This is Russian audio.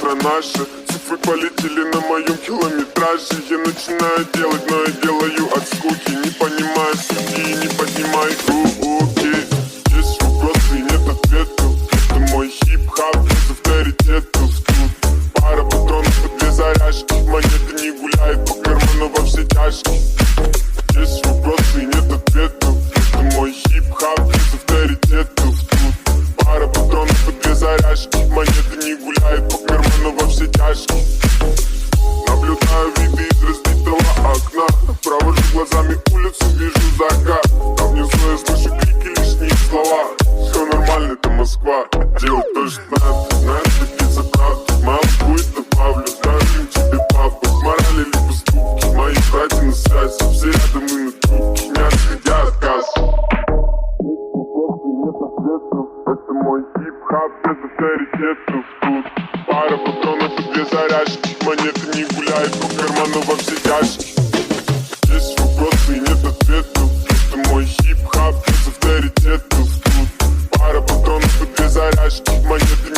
утро наше. Цифры полетели на моем километраже. Я начинаю делать, но я делаю от скуки. Не понимаю сути, не поднимай руки. Есть вопросы и нет ответов. Это мой хип-хап без авторитетов. Тут пара патронов и 2 заряжки. Монеты не гуляет по карману во все тяжкие. Есть вопросы и нет ответов. Это мой хип-хап без авторитетов. Тут пара патронов и 2 заряжки. Монеты не гуляет по карману во все тяжкие. Наблюдаю виды из разбитого окна. Провожу глазами улицу, вижу закат. А внизу я слышу крики, лишние слова. Все нормально, это Москва. Делать то, что надо. Знаешь, такие заправки. Мамку и добавлю. Дарим тебе папу. Морали или поступки. Мои братья на связи. Все рядом и на трубке. Не отходя от кассы. Нет ответов. Это мой хип-хап без авторитетов. Тут пара патронов и 2 заряжки. Монеты не гуляют по карману во все тяжкие. Есть вопросы и нет ответов. Это мой хип-хап без авторитетов. Тут пара патронов и 2 заряжки. Монеты